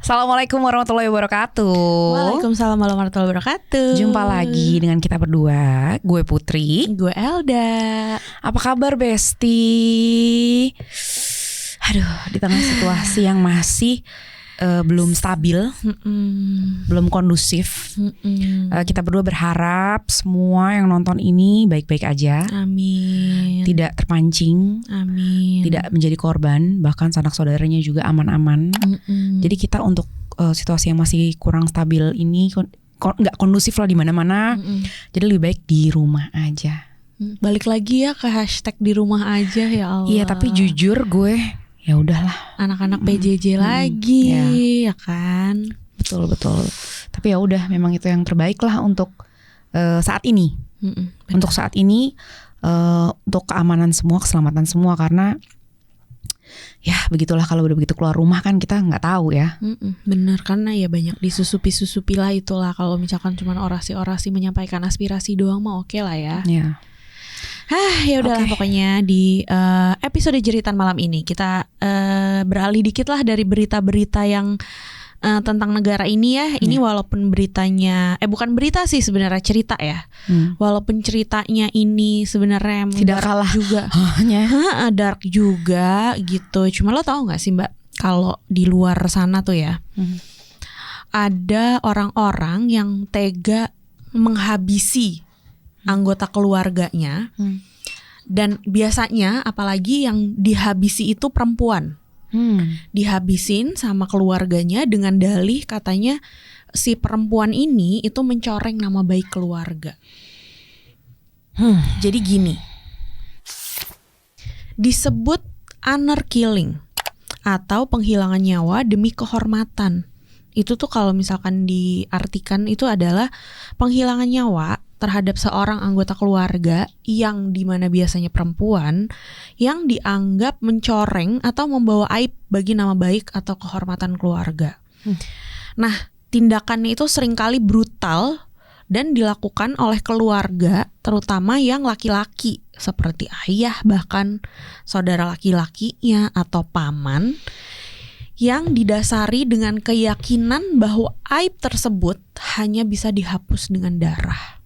Assalamualaikum warahmatullahi wabarakatuh. Waalaikumsalam warahmatullahi wabarakatuh. Jumpa lagi dengan kita berdua. Gue Putri. Gue Elda. Apa kabar Besti? Aduh, di tengah situasi yang masih belum stabil, belum kondusif. Kita berdua berharap semua yang nonton ini baik-baik aja. Amin. Tidak terpancing. Amin. Tidak menjadi korban. Bahkan sanak saudaranya juga aman-aman. Jadi kita untuk situasi yang masih kurang stabil ini nggak kondusif lah di mana-mana. Jadi lebih baik di rumah aja. Balik lagi ya ke hashtag di rumah aja ya Allah. Iya, tapi jujur gue ya udahlah, anak-anak PJJ lagi ya kan. Betul. Tapi ya udah, memang itu yang terbaik lah untuk saat ini. Untuk saat ini, untuk keamanan semua, keselamatan semua, karena ya begitulah, kalau udah begitu keluar rumah kan kita nggak tahu ya. Bener, karena ya banyak disusupi lah itulah. Kalau misalkan cuma orasi-orasi menyampaikan aspirasi doang mah oke lah ya. Ya. Ya udahlah, pokoknya di episode jeritan malam ini kita beralih dikit lah dari berita-berita yang tentang negara ini ya. Ini walaupun beritanya bukan berita sih sebenarnya, cerita ya. Walaupun ceritanya ini sebenarnya tidak kalah juga dark juga gitu. Cuma lo tahu nggak sih Mbak, kalau di luar sana tuh ya ada orang-orang yang tega menghabisi anggota keluarganya. Dan biasanya apalagi yang dihabisi itu perempuan. Dihabisin sama keluarganya dengan dalih katanya si perempuan ini itu mencoreng nama baik keluarga. Jadi gini, disebut honor killing atau penghilangan nyawa demi kehormatan. Itu tuh kalau misalkan diartikan itu adalah penghilangan nyawa terhadap seorang anggota keluarga yang dimana biasanya perempuan yang dianggap mencoreng atau membawa aib bagi nama baik atau kehormatan keluarga. Nah, tindakannya itu seringkali brutal dan dilakukan oleh keluarga, terutama yang laki-laki seperti ayah, bahkan saudara laki-lakinya atau paman, yang didasari dengan keyakinan bahwa aib tersebut hanya bisa dihapus dengan darah.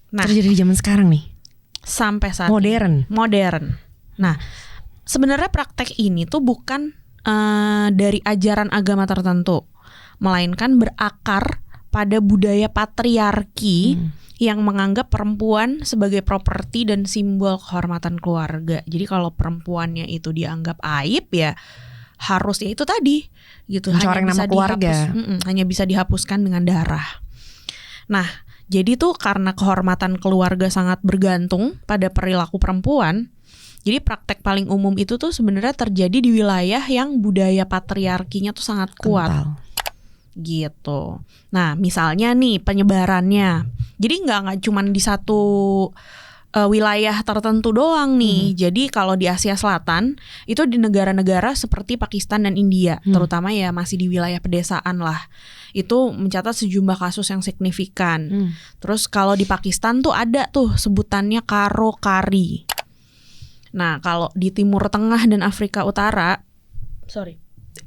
Nah, terjadi di zaman sekarang nih. Sampai saat modern. Nah, sebenarnya praktek ini tuh bukan dari ajaran agama tertentu, melainkan berakar pada budaya patriarki yang menganggap perempuan sebagai properti dan simbol kehormatan keluarga. Jadi kalau perempuannya itu dianggap aib ya harus ya itu tadi gitu, mencoreng nama keluarga. Hanya bisa dihapuskan dengan darah. Nah, jadi tuh karena kehormatan keluarga sangat bergantung pada perilaku perempuan, jadi praktek paling umum itu tuh sebenarnya terjadi di wilayah yang budaya patriarkinya tuh sangat kuat. Kental. Gitu. Nah, misalnya nih penyebarannya. Jadi nggak cuma di satu wilayah tertentu doang nih. Jadi kalau di Asia Selatan itu di negara-negara seperti Pakistan dan India, terutama ya masih di wilayah pedesaan lah. Itu mencatat sejumlah kasus yang signifikan. Terus kalau di Pakistan tuh ada tuh sebutannya karo kari. Nah, kalau di Timur Tengah dan Afrika Utara,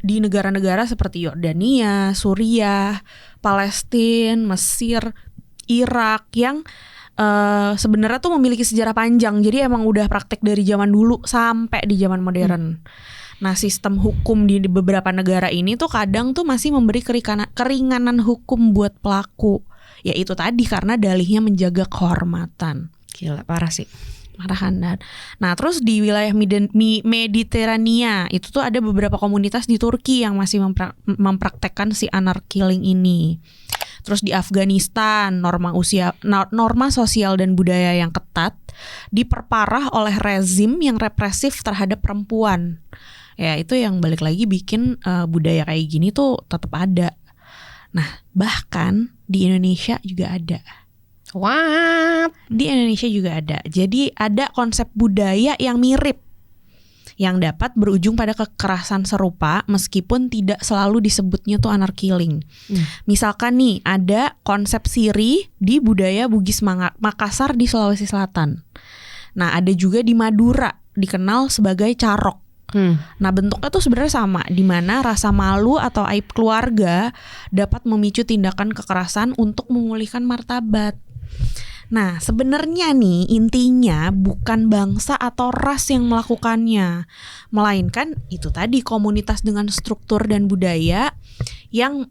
di negara-negara seperti Yordania, Suriah, Palestina, Mesir, Irak yang sebenarnya tuh memiliki sejarah panjang. Jadi emang udah praktek dari zaman dulu sampai di zaman modern. Nah, sistem hukum di beberapa negara ini tuh kadang tuh masih memberi keringanan hukum buat pelaku. Ya itu tadi karena dalihnya menjaga kehormatan. Gila, parah sih. Marahan. Nah, terus di wilayah Mediterania itu tuh ada beberapa komunitas di Turki yang masih mempraktekkan si honor killing ini. Terus di Afghanistan norma sosial dan budaya yang ketat diperparah oleh rezim yang represif terhadap perempuan. Ya itu yang balik lagi bikin budaya kayak gini tuh tetap ada. Nah, bahkan di Indonesia juga ada. What? Di Indonesia juga ada. Jadi ada konsep budaya yang mirip, yang dapat berujung pada kekerasan serupa meskipun tidak selalu disebutnya tuh honor killing. Misalkan nih ada konsep siri di budaya Bugis Makassar di Sulawesi Selatan. Nah, ada juga di Madura dikenal sebagai carok. Nah bentuknya tuh sebenarnya sama, di mana rasa malu atau aib keluarga dapat memicu tindakan kekerasan untuk memulihkan martabat. Nah sebenarnya nih intinya bukan bangsa atau ras yang melakukannya, melainkan itu tadi komunitas dengan struktur dan budaya yang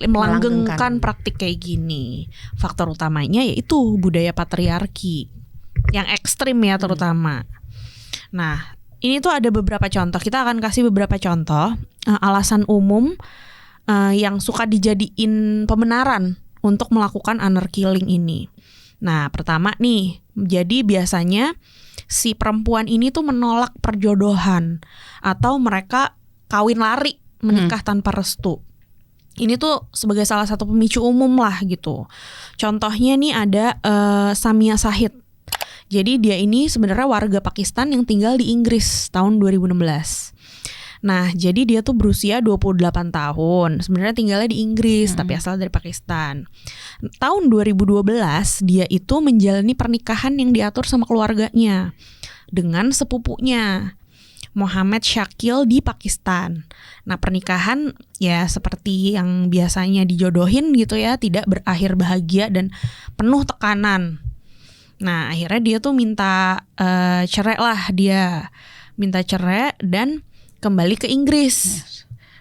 melanggengkan praktik kayak gini. Faktor utamanya yaitu budaya patriarki yang ekstrim ya terutama. Nah ini tuh ada beberapa contoh, kita akan kasih beberapa contoh alasan umum yang suka dijadiin pembenaran untuk melakukan honor killing ini. Nah pertama nih, jadi biasanya si perempuan ini tuh menolak perjodohan atau mereka kawin lari, menikah tanpa restu. Ini tuh sebagai salah satu pemicu umum lah gitu. Contohnya nih ada Samia Shahid. Jadi dia ini sebenarnya warga Pakistan yang tinggal di Inggris tahun 2016. Nah, jadi dia tuh berusia 28 tahun. Sebenarnya tinggalnya di Inggris, tapi asal dari Pakistan. Tahun 2012, dia itu menjalani pernikahan yang diatur sama keluarganya dengan sepupunya, Muhammad Shakil di Pakistan. Nah, pernikahan ya seperti yang biasanya dijodohin gitu ya, tidak berakhir bahagia dan penuh tekanan. Nah, akhirnya dia tuh minta cerai lah, dia minta cerai dan kembali ke Inggris.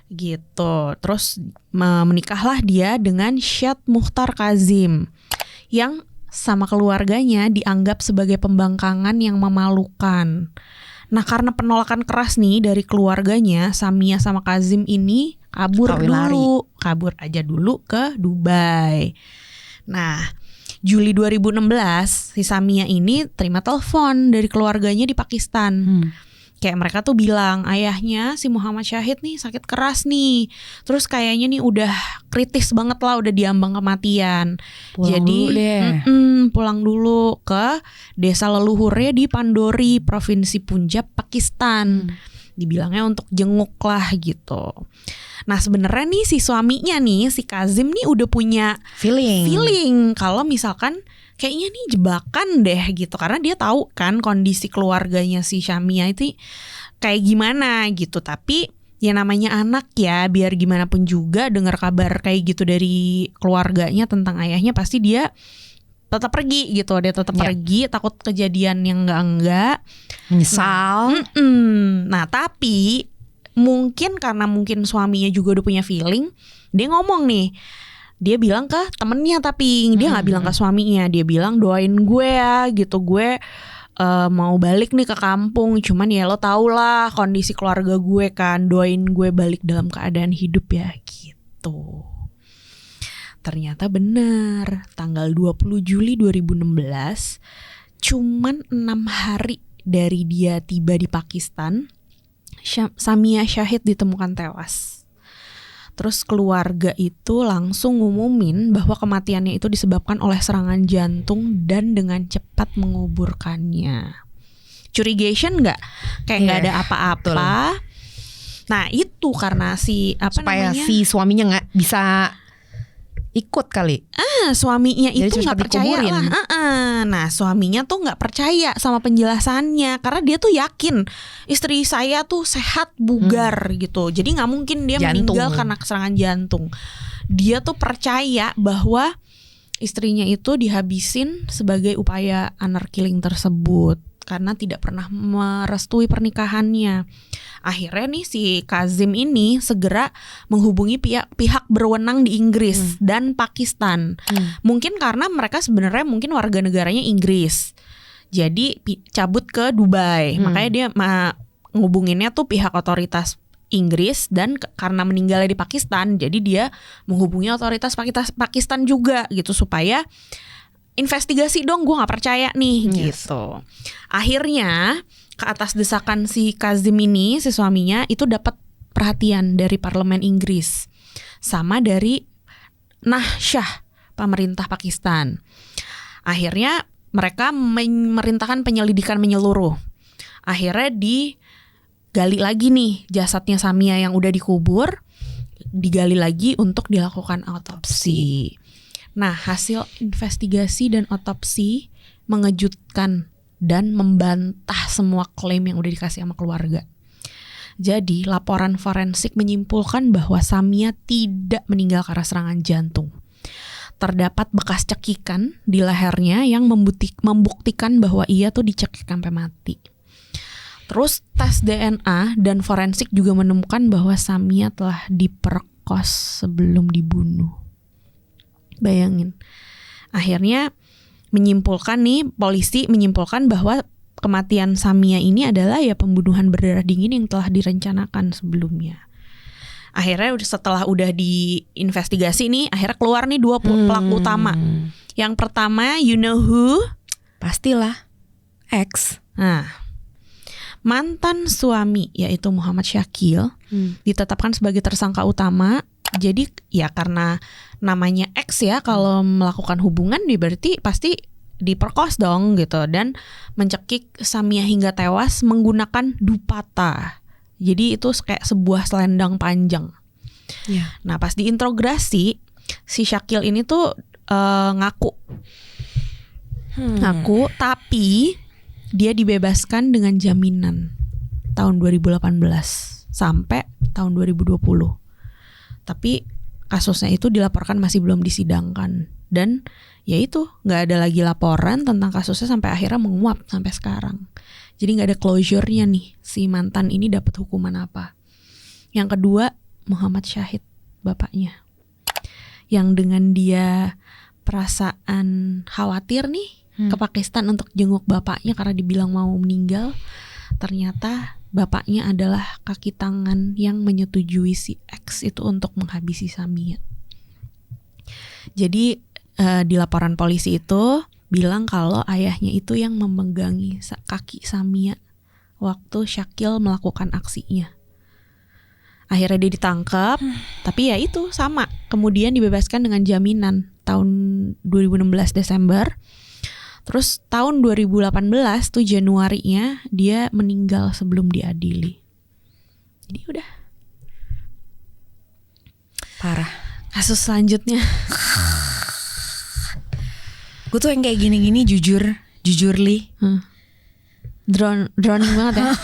Gitu. Terus menikahlah dia dengan Syed Mukhtar Kazim yang sama keluarganya dianggap sebagai pembangkangan yang memalukan. Nah, karena penolakan keras nih dari keluarganya, Samia sama Kazim ini kabur aja dulu ke Dubai. Nah, Juli 2016 si Samia ini terima telepon dari keluarganya di Pakistan. Kayak mereka tuh bilang ayahnya si Muhammad Shahid nih sakit keras nih. Terus kayaknya nih udah kritis banget lah, udah diambang kematian. Pulang dulu ke desa leluhurnya di Pandori, Provinsi Punjab, Pakistan. Dibilangnya untuk jenguk lah gitu. Nah sebenarnya nih si suaminya nih, si Kazim nih udah punya feeling kalau misalkan kayaknya nih jebakan deh gitu, karena dia tahu kan kondisi keluarganya si Samia itu kayak gimana gitu. Tapi ya namanya anak ya, biar gimana pun juga dengar kabar kayak gitu dari keluarganya tentang ayahnya, pasti dia tetap pergi gitu. Dia tetap pergi, takut kejadian yang enggak menyesal. Nah tapi mungkin karena suaminya juga udah punya feeling, dia ngomong nih, dia bilang ke temennya, tapi dia nggak bilang ke suaminya. Dia bilang doain gue ya gitu, gue mau balik nih ke kampung, cuman ya lo tau lah kondisi keluarga gue kan, doain gue balik dalam keadaan hidup ya gitu. Ternyata benar, tanggal 20 Juli 2016, cuman 6 hari dari dia tiba di Pakistan, Samia Shahid ditemukan tewas. Terus keluarga itu langsung ngumumin bahwa kematiannya itu disebabkan oleh serangan jantung dan dengan cepat menguburkannya. Curigation nggak? Kayak nggak ada apa-apa. Betul. Nah itu karena supaya si suaminya nggak bisa ikut kali. Suaminya jadi itu nggak percaya lah. Nah suaminya tuh nggak percaya sama penjelasannya, karena dia tuh yakin istri saya tuh sehat bugar gitu. Jadi nggak mungkin dia meninggal karena serangan jantung. Dia tuh percaya bahwa istrinya itu dihabisin sebagai upaya honor killing tersebut karena tidak pernah merestui pernikahannya. Akhirnya nih si Kazim ini segera menghubungi pihak berwenang di Inggris dan Pakistan. Mungkin karena mereka sebenarnya mungkin warga negaranya Inggris, jadi cabut ke Dubai. Makanya dia ngehubunginnya tuh pihak otoritas Inggris, dan karena meninggalnya di Pakistan, jadi dia menghubungi otoritas Pakistan juga gitu supaya investigasi dong, gue nggak percaya nih gitu. Akhirnya ke atas desakan si Kazim ini, si suaminya itu dapat perhatian dari parlemen Inggris sama dari Nahsyah, pemerintah Pakistan. Akhirnya mereka memerintahkan penyelidikan menyeluruh. Akhirnya digali lagi nih jasadnya Samia yang udah dikubur, digali lagi untuk dilakukan autopsi. Nah, hasil investigasi dan otopsi mengejutkan dan membantah semua klaim yang udah dikasih sama keluarga. Jadi laporan forensik menyimpulkan bahwa Samia tidak meninggal karena serangan jantung. Terdapat bekas cekikan di lehernya yang membuktikan bahwa ia tuh dicekik sampai mati. Terus tes DNA dan forensik juga menemukan bahwa Samia telah diperkos sebelum dibunuh. Bayangin. Akhirnya polisi menyimpulkan bahwa kematian Samia ini adalah ya pembunuhan berdarah dingin yang telah direncanakan sebelumnya. Akhirnya setelah udah diinvestigasi nih, akhirnya keluar nih 2 pelaku utama. Yang pertama, you know who? Pastilah, X. Nah, mantan suami yaitu Muhammad Syakil ditetapkan sebagai tersangka utama. Jadi ya karena namanya X ya, kalau melakukan hubungan dia berarti pasti diperkos dong gitu, dan mencekik Samia hingga tewas menggunakan dupata. Jadi itu kayak sebuah selendang panjang. Yeah. Nah pas diinterogasi si Syakil ini tuh ngaku, tapi dia dibebaskan dengan jaminan tahun 2018 sampai tahun 2020. Tapi kasusnya itu dilaporkan masih belum disidangkan, dan ya itu nggak ada lagi laporan tentang kasusnya sampai akhirnya menguap sampai sekarang. Jadi nggak ada closure-nya nih si mantan ini dapat hukuman apa. Yang kedua, Muhammad Syahid, bapaknya, yang dengan dia perasaan khawatir nih ke Pakistan untuk jenguk bapaknya karena dibilang mau meninggal, ternyata bapaknya adalah kaki tangan yang menyetujui si X itu untuk menghabisi Samia. Jadi di laporan polisi itu bilang kalau ayahnya itu yang memegangi kaki Samia waktu Syakil melakukan aksinya. Akhirnya dia ditangkap, tapi ya itu sama, kemudian dibebaskan dengan jaminan tahun 2016 Desember. Terus tahun 2018 tuh Januarinya dia meninggal sebelum diadili. Jadi udah. Parah. Kasus selanjutnya. Gue tuh yang kayak gini-gini jujur Li. Drowning banget ya.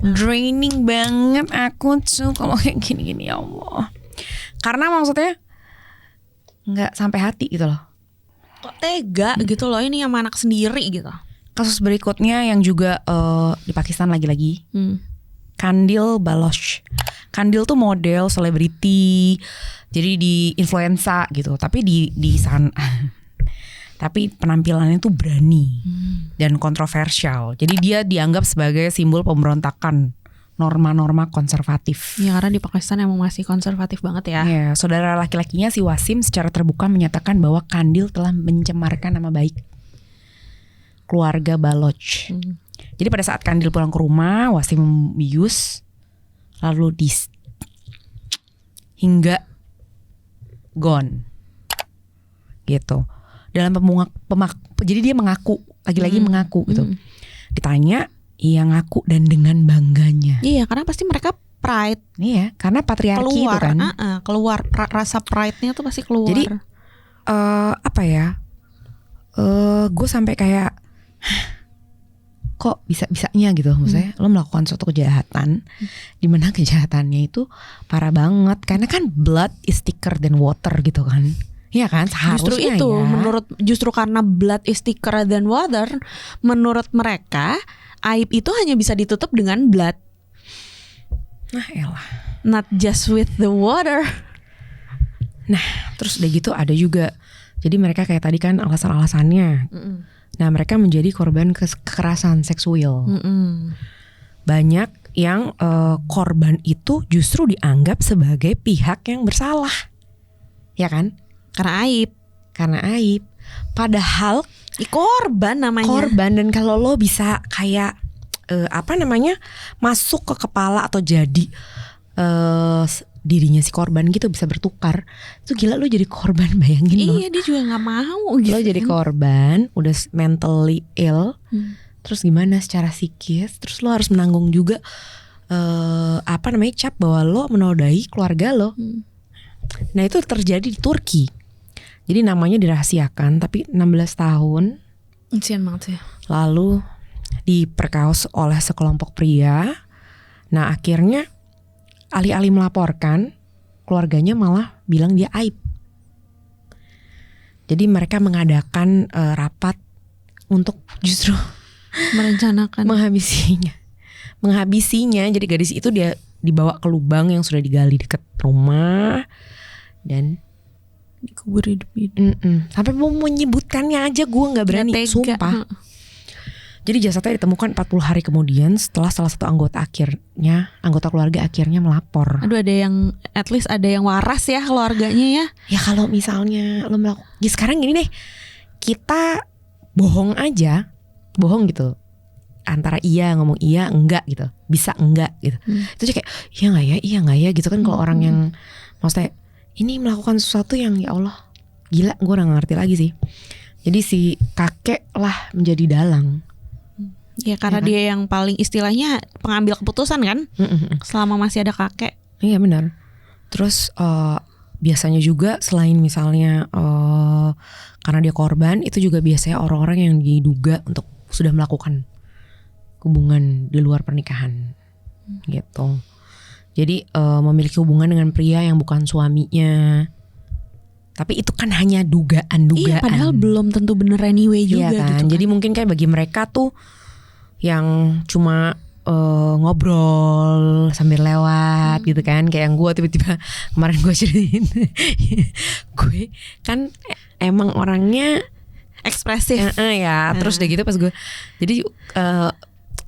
Draining banget aku tuh kalau kayak gini-gini, ya Allah. Karena maksudnya nggak sampai hati gitu loh. Kok tega gitu loh, ini sama anak sendiri gitu. Kasus berikutnya yang juga di Pakistan lagi-lagi. Kandil Baloch. Kandil tuh model, selebriti, jadi di influenza gitu. Tapi di sana, tapi penampilannya tuh berani dan kontroversial. Jadi dia dianggap sebagai simbol pemberontakan norma-norma konservatif. Ya karena di Pakistan emang masih konservatif banget ya. Ya, saudara laki-lakinya si Wasim secara terbuka menyatakan bahwa Kandil telah mencemarkan nama baik keluarga Baloch. Jadi pada saat Kandil pulang ke rumah, Wasim membius lalu hingga gone gitu. Dalam jadi dia mengaku, lagi-lagi mengaku gitu. Ditanya, ia ngaku dan dengan bangganya. Iya, karena pasti mereka pride. Iya, karena patriarki keluar, itu kan. Keluar rasa pride-nya tuh pasti keluar. Jadi apa ya? Gue sampai kayak kok bisa-bisanya gitu, maksudnya lo melakukan suatu kejahatan di mana kejahatannya itu parah banget, karena kan blood is thicker than water gitu kan. Iya kan, seharusnya justru itu ya. Justru karena blood is thicker than water, menurut mereka aib itu hanya bisa ditutup dengan blood. Nah elah, not just with the water. Nah terus udah gitu ada juga, jadi mereka kayak tadi kan alasan-alasannya. Nah mereka menjadi korban kekerasan seksual. Banyak yang korban itu justru dianggap sebagai pihak yang bersalah, ya kan? Karena aib. Padahal korban namanya. Korban, dan kalau lo bisa kayak masuk ke kepala atau jadi dirinya si korban gitu, bisa bertukar. Itu gila, lo jadi korban, bayangin lo. Iya, dia juga nggak mau gitu. Lo jadi korban, udah mentally ill, terus gimana secara psikis, terus lo harus menanggung juga cap bahwa lo menodai keluarga lo. Nah itu terjadi di Turki. Jadi namanya dirahasiakan, tapi 16 tahun Kasian banget ya. lalu diperkaos oleh sekelompok pria. Nah akhirnya alih-alih melaporkan, keluarganya malah bilang dia aib. Jadi mereka mengadakan rapat untuk justru merencanakan menghabisinya. Jadi gadis itu dia dibawa ke lubang yang sudah digali dekat rumah dan dikubur hidup-hidup. Sampai mau menyebutkannya aja gue nggak berani, sumpah. Jadi jasadnya ditemukan 40 hari kemudian setelah salah satu anggota keluarga akhirnya melapor. Aduh, ada yang at least ada yang waras ya keluarganya ya. Ya kalau misalnya lo melakukan, ya sekarang gini deh, kita bohong gitu. Antara ngomong iya enggak gitu, bisa enggak gitu. Itu aja kayak iya nggak ya gitu kan. Kalau orang yang maksudnya ini melakukan sesuatu yang ya Allah gila, gue udah gak ngerti lagi sih. Jadi si kakek lah menjadi dalang. Ya karena dia yang paling istilahnya pengambil keputusan kan, selama masih ada kakek. Iya benar. Terus biasanya juga selain misalnya karena dia korban, itu juga biasanya orang-orang yang diduga untuk sudah melakukan hubungan di luar pernikahan gitu. Jadi memiliki hubungan dengan pria yang bukan suaminya. Tapi itu kan hanya dugaan-dugaan. Iya, padahal belum tentu bener anyway juga iya kan? gitu kan. Jadi mungkin kayak bagi mereka tuh yang cuma ngobrol sambil lewat gitu kan. Kayak yang gue tiba-tiba kemarin gue ceritain. Gue kan emang orangnya ekspresif terus udah gitu pas gue jadi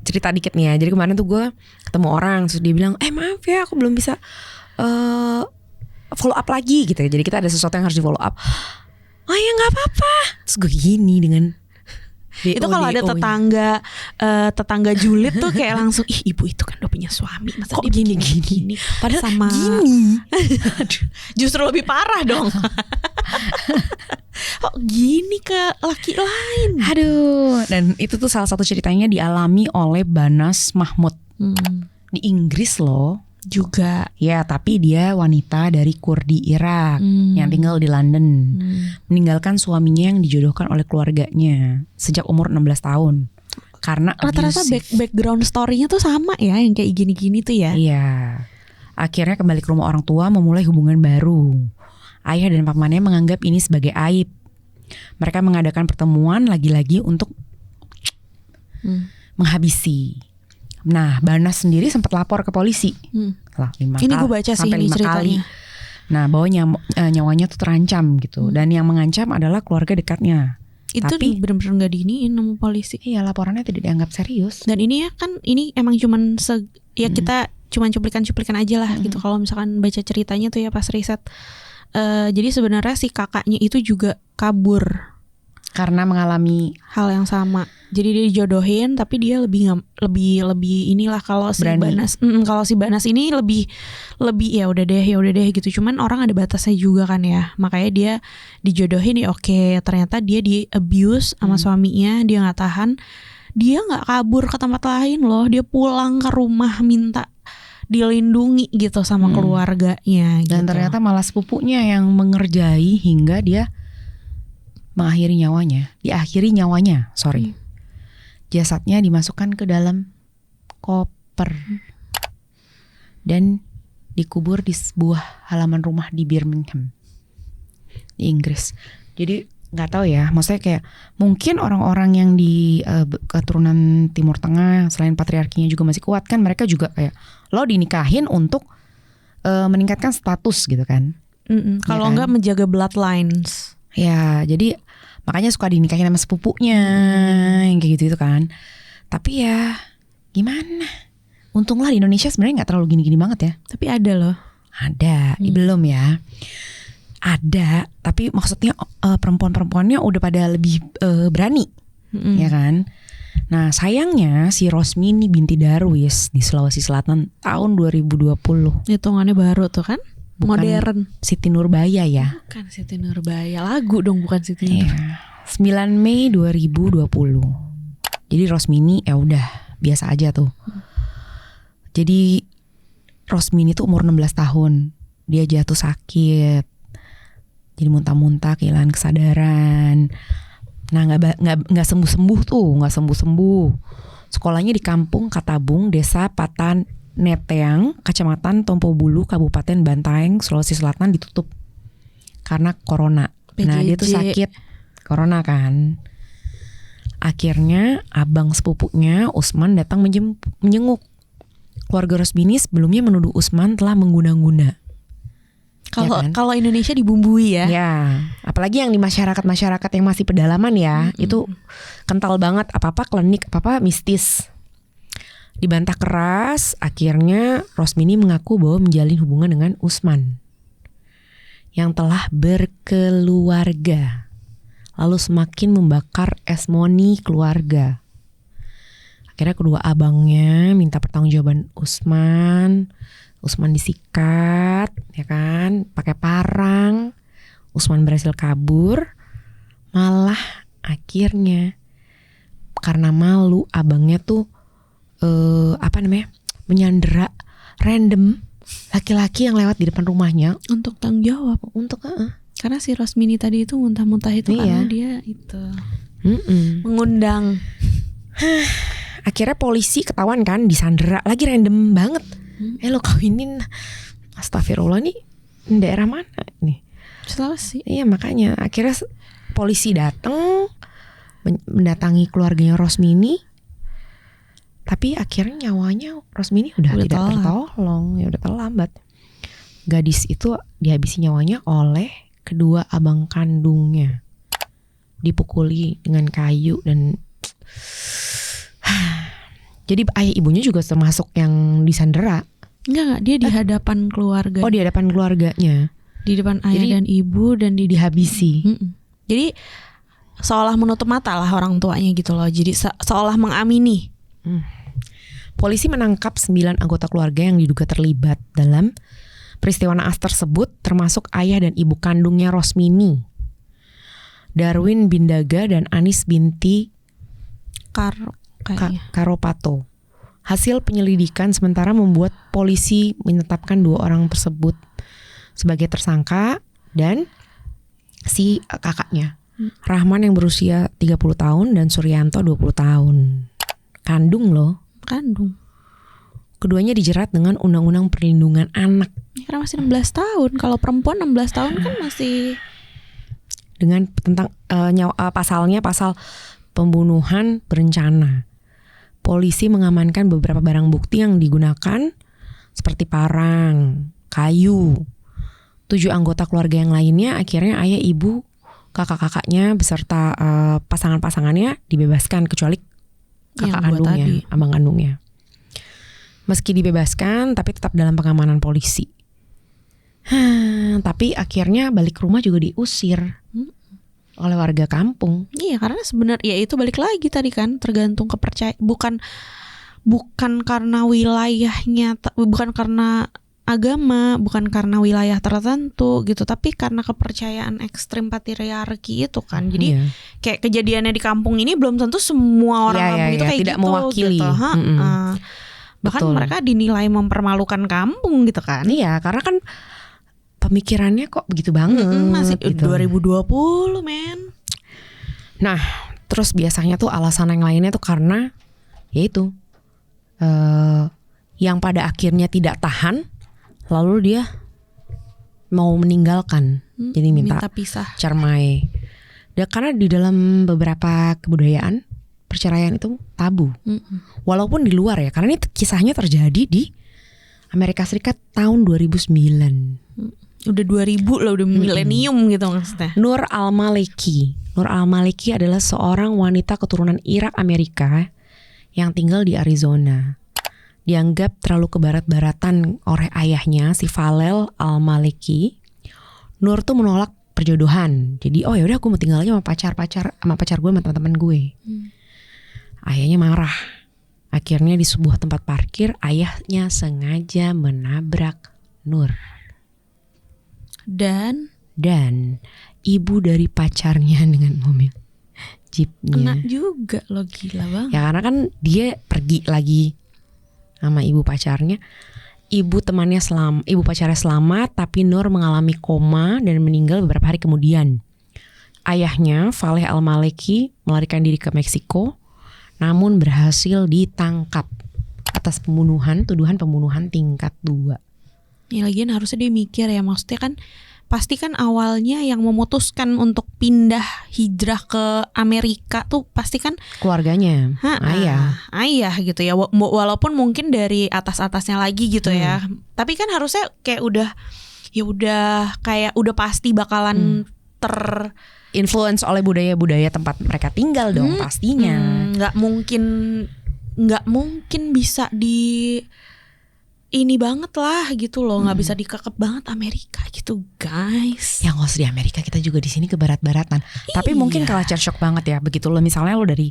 cerita dikit nih ya. Jadi kemarin tuh gue ketemu orang, terus dia bilang maaf ya aku belum bisa follow up lagi gitu ya. Jadi kita ada sesuatu yang harus di follow up. Oh ya nggak apa-apa. Terus gue gini dengan itu kalau ada tetangga julid tuh kayak langsung ibu itu kan udah punya suami, masa kok dia gini. Padahal sama gini. Justru lebih parah dong. Kok gini ke laki lain. Aduh. Dan itu tuh salah satu ceritanya dialami oleh Banas Mahmud di Inggris loh juga. Ya tapi dia wanita dari Kurdi Irak yang tinggal di London, meninggalkan suaminya yang dijodohkan oleh keluarganya sejak umur 16 tahun karena rata-rata background story-nya tuh sama ya, yang kayak gini-gini tuh ya. Iya. Akhirnya kembali ke rumah orang tua memulai hubungan baru. Ayah dan pamannya menganggap ini sebagai aib. Mereka mengadakan pertemuan lagi-lagi untuk menghabisi. Nah, Banas sendiri sempat lapor ke polisi. Lah, 5 ini gue baca sih ini ceritanya. Nah, bahwa nyawanya tuh terancam gitu. Dan yang mengancam adalah keluarga dekatnya. Itu tapi benar-benar nggak diiniin sama polisi. Iya, laporannya tidak dianggap serius. Dan ini ya kan, ini emang cuman kita cuman cuplikan-cuplikan aja lah gitu. Kalau misalkan baca ceritanya tuh ya pas riset. Jadi sebenarnya si kakaknya itu juga kabur karena mengalami hal yang sama. Jadi dia dijodohin tapi dia lebih inilah. Kalau si Banas kalau si Banas ini lebih ya udah deh gitu. Cuman orang ada batasnya juga kan ya. Makanya dia dijodohin ya oke. Ternyata dia di abuse sama suaminya, dia nggak tahan. Dia nggak kabur ke tempat lain loh. Dia pulang ke rumah minta dilindungi gitu sama keluarganya. Dan gitu. ternyata malah sepupunya yang mengerjai hingga dia diakhiri nyawanya. Jasadnya dimasukkan ke dalam koper dan dikubur di sebuah halaman rumah di Birmingham, di Inggris. Jadi nggak tahu ya, maksudnya kayak mungkin orang-orang yang di keturunan Timur Tengah selain patriarkinya juga masih kuat kan, mereka juga kayak lo dinikahin untuk meningkatkan status gitu kan. Kalau enggak menjaga bloodlines. Ya, jadi makanya suka dinikahin sama sepupunya yang kayak gitu kan. Tapi ya gimana? Untunglah di Indonesia sebenarnya nggak terlalu gini-gini banget ya. Tapi ada loh. Ada, belum ya. Ada, tapi maksudnya perempuan-perempuannya udah pada lebih berani, ya kan? Nah sayangnya si Rosmini binti Darwis di Sulawesi Selatan tahun 2020. Hitungannya baru tuh kan? Bukan modern. Siti Nurbaya ya. Bukan Siti Nurbaya, lagu dong bukan Siti Nurbaya. 9 Mei 2020. Jadi Rosmini ya udah biasa aja tuh. Jadi Rosmini tuh umur 16 tahun. Dia jatuh sakit. Jadi muntah-muntah, kehilangan kesadaran. Nah nggak sembuh-sembuh tuh, nggak sembuh-sembuh. Sekolahnya di kampung Katabung, desa Neteang, Kecamatan Tompo Bulu, Kabupaten Bantaeng, Sulawesi Selatan ditutup karena corona. Nah, dia tuh sakit corona kan. Akhirnya abang sepupunya Usman datang menjenguk. Keluarga Rosmini sebelumnya menuduh Usman telah mengguna-guna. Kalau Indonesia dibumbui ya. Ya, apalagi yang di masyarakat yang masih pedalaman ya, itu kental banget apa-apa klinik, apa-apa mistis. Dibantah keras, akhirnya Rosmini mengaku bahwa menjalin hubungan dengan Usman yang telah berkeluarga, lalu semakin membakar esmoni keluarga. Akhirnya kedua abangnya minta pertanggungjawaban Usman. Usman disikat, ya kan, pakai parang. Usman berhasil kabur. Malah akhirnya karena malu abangnya tuh menyandera random laki-laki yang lewat di depan rumahnya untuk tanggung jawab. Karena si Rosmini tadi itu muntah-muntah itu karena dia itu mengundang. Akhirnya polisi ketahuan kan disandera lagi random banget. Lo kawinin, astagfirullah, nih daerah mana nih? Sulawesi. Iya, makanya akhirnya polisi datang mendatangi keluarganya Rosmini. Tapi akhirnya nyawanya Rosmini udah tidak tertolong, ya udah terlambat. Gadis itu dihabisi nyawanya oleh kedua abang kandungnya. Dipukuli dengan kayu dan jadi ayah ibunya juga termasuk yang disandera. Enggak, dia di hadapan keluarga. Oh, di hadapan keluarganya. Di depan ayah dan ibu dan dihabisi. Jadi seolah menutup mata lah orang tuanya gitu loh. Jadi seolah mengamini. Polisi menangkap 9 anggota keluarga yang diduga terlibat dalam peristiwa naas tersebut, termasuk ayah dan ibu kandungnya Rosmini, Darwin Bindaga dan Anis binti Karopato. Hasil penyelidikan sementara membuat polisi menetapkan 2 orang tersebut sebagai tersangka dan si kakaknya, Rahman yang berusia 30 tahun dan Suryanto 20 tahun. Kandung loh. Keduanya dijerat dengan Undang-Undang Perlindungan Anak. Karena masih 16 tahun. Kalau perempuan 16 tahun kan masih. Dengan tentang pasalnya pasal pembunuhan berencana. Polisi mengamankan beberapa barang bukti yang digunakan seperti parang, kayu. 7 anggota keluarga yang lainnya akhirnya ayah, ibu, kakak-kakaknya beserta pasangan-pasangannya dibebaskan kecuali kakak kandungnya, abang kandungnya. Meski dibebaskan, tapi tetap dalam pengamanan polisi. Tapi akhirnya balik rumah juga diusir oleh warga kampung. Iya, karena sebenarnya ya itu balik lagi tadi kan, tergantung kepercayaan. Bukan karena wilayahnya, bukan karena agama, bukan karena wilayah tertentu gitu, tapi karena kepercayaan ekstrim patriarki itu kan. Jadi kayak kejadiannya di kampung ini belum tentu semua orang kampung itu kayak tidak gitu, mewakili gitu. Bahkan mereka dinilai mempermalukan kampung gitu kan. Iya, karena kan pemikirannya kok begitu banget. Masih gitu. 2020 men. Nah, terus biasanya tuh alasan yang lainnya tuh karena yaitu yang pada akhirnya tidak tahan, lalu dia mau meninggalkan, jadi minta pisah, cermai. Dan karena di dalam beberapa kebudayaan perceraian itu tabu, walaupun di luar ya, karena ini kisahnya terjadi di Amerika Serikat tahun 2009. Udah 2000 lah, udah milenium gitu maksudnya. Nur Al-Maliki adalah seorang wanita keturunan Irak Amerika yang tinggal di Arizona. Dianggap terlalu kebarat-baratan oleh ayahnya, si Valel Al-Maliki. Nur tuh menolak perjodohan. Jadi ya udah aku mau tinggal aja sama pacar gue, sama teman-teman gue. Ayahnya marah. Akhirnya di sebuah tempat parkir ayahnya sengaja menabrak Nur. Dan ibu dari pacarnya dengan mobil jeepnya. Kena juga lo, gila banget. Ya karena kan dia pergi lagi sama ibu pacarnya. Ibu pacarnya selamat, tapi Nur mengalami koma dan meninggal beberapa hari kemudian. Ayahnya, Valeh Al-Maliki, melarikan diri ke Meksiko, namun berhasil ditangkap. atas tuduhan pembunuhan tingkat 2. Ya lagian harusnya dia mikir ya, maksudnya kan pasti kan awalnya yang memutuskan untuk pindah hijrah ke Amerika tuh pasti kan keluarganya, ayah gitu ya, walaupun mungkin dari atasnya lagi gitu ya, tapi kan harusnya kayak udah kayak udah pasti bakalan influence oleh budaya-budaya tempat mereka tinggal dong pastinya. Nggak mungkin bisa di ini banget lah gitu loh, nggak bisa dikekep banget Amerika gitu guys. Yang nggak usah di Amerika, kita juga di sini ke barat-baratan. Tapi mungkin culture shock banget ya, begitu lo misalnya lo dari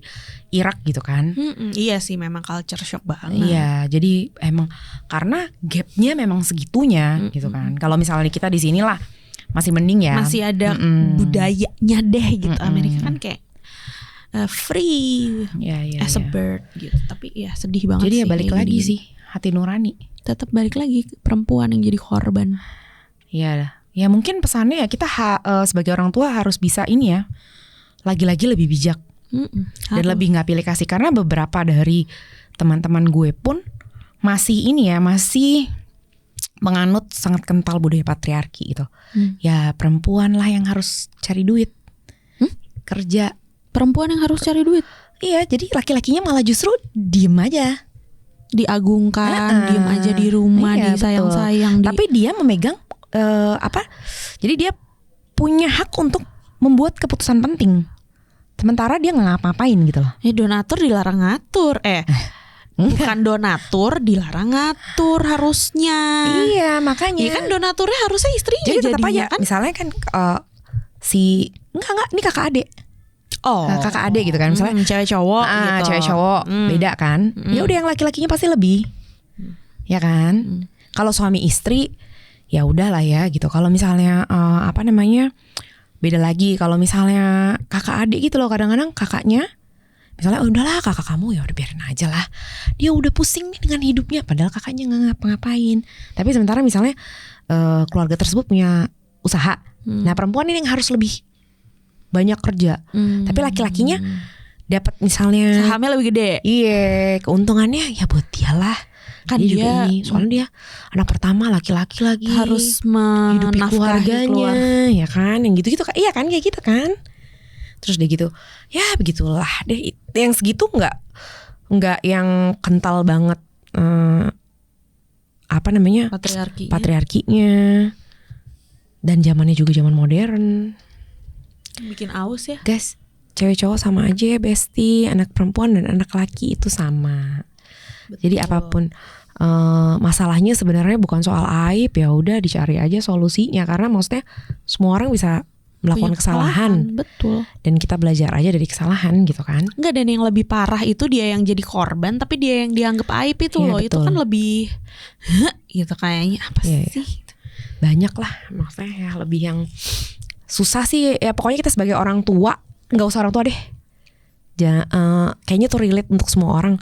Irak gitu kan. Iya sih, memang culture shock banget. Iya, jadi emang karena gapnya memang segitunya gitu kan. Kalau misalnya kita di sini lah masih mending ya, masih ada budayanya deh gitu. Amerika kan kayak free as a bird gitu. Tapi ya sedih banget. Jadi sih ya balik lagi sih, hati nurani. Tetap balik lagi perempuan yang jadi korban. Iya, ya mungkin pesannya ya kita sebagai orang tua harus bisa ini ya, lagi-lagi lebih bijak dan lebih nggak pilih kasih. Karena beberapa dari teman-teman gue pun masih ini ya, masih menganut sangat kental budaya patriarki gitu. Ya perempuan lah yang harus cari duit, kerja. Perempuan yang harus cari duit. Iya, jadi laki-lakinya malah justru diem aja, diagungkan, diem aja di rumah, disayang-sayang. Tapi dia memegang jadi dia punya hak untuk membuat keputusan penting. Sementara dia nggak ngapa-ngapain gitu loh. Donatur dilarang ngatur. Bukan donatur dilarang ngatur harusnya. Iya, makanya. Iya kan donaturnya harusnya istrinya. Jadi tetap aja kan? misalnya kan enggak ini kakak adik. Kakak adik gitu kan, misalnya cewek cowok gitu. Cewek cowok beda kan. Ya udah yang laki-lakinya pasti lebih. Ya kan? Kalau suami istri ya udahlah ya gitu. Kalau misalnya beda lagi. Kalau misalnya kakak adik gitu loh, kadang-kadang kakaknya misalnya udahlah kakak kamu ya udah biarin aja lah, dia udah pusing nih dengan hidupnya, padahal kakaknya nggak ngapa-ngapain. Tapi sementara misalnya keluarga tersebut punya usaha, nah perempuan ini yang harus lebih banyak kerja, tapi laki-lakinya dapat misalnya sahamnya lebih gede. Iya, keuntungannya ya buat dia lah. Kan dia juga ini, soalnya dia anak pertama, laki-laki lagi, harus hidupi keluarganya, ya kan, yang gitu-gitu kan, iya kan, kayak gitu kan. Terus dia gitu, ya begitulah deh. Yang segitu nggak yang kental banget patriarkinya. Dan zamannya juga zaman modern. Bikin aus ya guys, cewek cowok sama aja ya bestie, anak perempuan dan anak laki itu sama. Betul. Jadi apapun masalahnya sebenarnya bukan soal aib, ya udah dicari aja solusinya, karena maksudnya semua orang bisa melakukan kesalahan. Betul. Dan kita belajar aja dari kesalahan gitu kan. Enggak, dan yang lebih parah itu dia yang jadi korban tapi dia yang dianggap aib itu loh. Betul. Itu kan lebih gitu kayaknya apa sih? Banyak lah maksudnya ya, lebih yang susah sih ya. Pokoknya kita sebagai orang tua, nggak usah orang tua deh, kayaknya tuh relate untuk semua orang.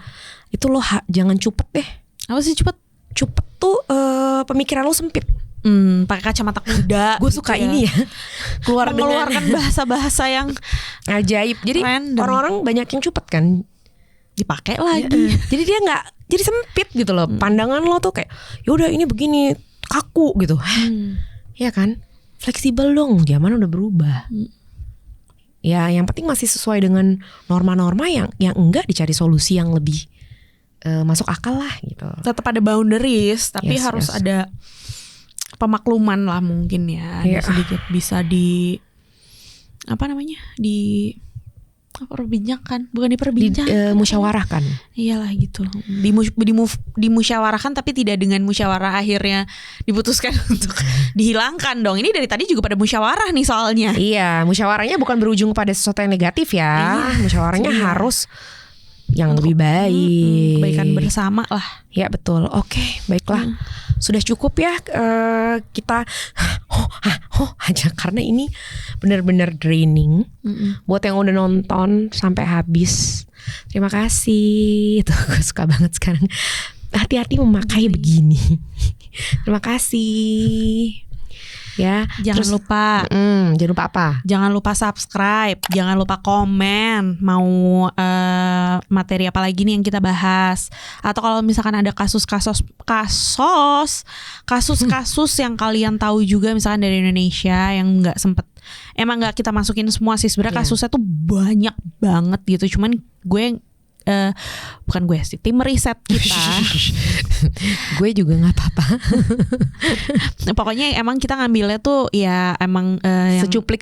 Itu lo jangan cupet deh. Apa sih cupet? Cupet tuh pemikiran lo sempit. Pakai kacamata kuda. Gue suka gitu ini ya. Mengeluarkan bahasa-bahasa yang ajaib. Jadi random. Orang-orang banyak yang cupet kan, dipakai lagi. Jadi dia nggak, jadi sempit gitu loh. Pandangan lo tuh kayak yaudah ini begini, kaku gitu. Ya kan? Fleksibel dong, zaman udah berubah. Ya yang penting masih sesuai dengan norma-norma yang enggak dicari solusi yang lebih masuk akal lah gitu. Tetap ada boundaries, tapi harus ada pemakluman lah mungkin ya. Sedikit bisa diperbincangkan, bukan diperbincangkan, musyawarahkan. Iyalah gitu. Dimusyawarahkan tapi tidak dengan musyawarah akhirnya diputuskan untuk dihilangkan dong. Ini dari tadi juga pada musyawarah nih soalnya. Iya, musyawarahnya bukan berujung pada sesuatu yang negatif ya. Musyawarahnya harus yang lebih baik, kebaikan bersama lah. Ya betul. Oke, baiklah. Sudah cukup ya kita aja karena ini benar-benar draining. Buat yang udah nonton sampai habis, terima kasih. Tuh gue suka banget sekarang. Hati-hati memakai begini. Terima kasih. ya. Jangan lupa. Jangan lupa apa? Jangan lupa subscribe, jangan lupa komen mau materi apa lagi nih yang kita bahas. Atau kalau misalkan ada kasus-kasus yang kalian tahu juga misalkan dari Indonesia yang nggak sempet, emang nggak kita masukin semua sih sebenarnya. Kasusnya tuh banyak banget gitu. Cuman bukan gue sih, tim riset kita. Gue juga nggak apa-apa. Pokoknya emang kita ngambilnya tuh ya emang secuplik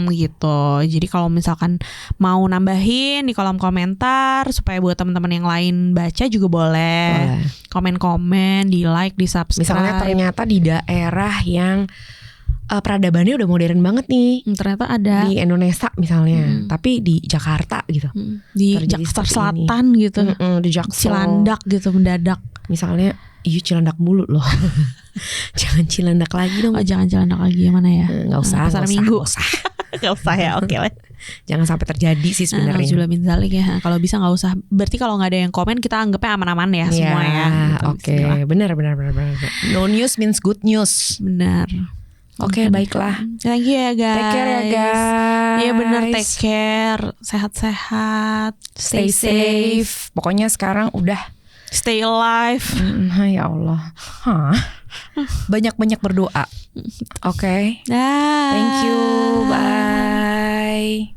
gitu. Jadi kalau misalkan mau nambahin di kolom komentar supaya buat teman-teman yang lain baca juga boleh. Komen-komen, di like, di subscribe. Misalnya ternyata di daerah yang peradabannya udah modern banget nih, ternyata ada di Indonesia misalnya, tapi di Jakarta gitu, di Jakarta Selatan ini. Gitu, di Jaksel, Cilandak gitu mendadak. Misalnya, Cilandak mulu loh, jangan Cilandak lagi dong. Oh, jangan Cilandak lagi, yang mana ya? Nggak usah. Pasar Minggu. Nggak usah ya, oke lah. Jangan sampai terjadi sih sebenarnya. Alhamdulillah bin zalik ya. Kalau bisa nggak usah. Berarti kalau nggak ada yang komen kita anggapnya aman-aman ya semua ya. Oke, benar. No news means good news. Benar. Oke, baiklah. Thank you ya guys. Take care ya guys. Iya bener, take care. Sehat-sehat. Stay safe. Pokoknya sekarang udah stay alive. Ya Allah. Banyak-banyak berdoa. Oke. Dah. Thank you. Bye.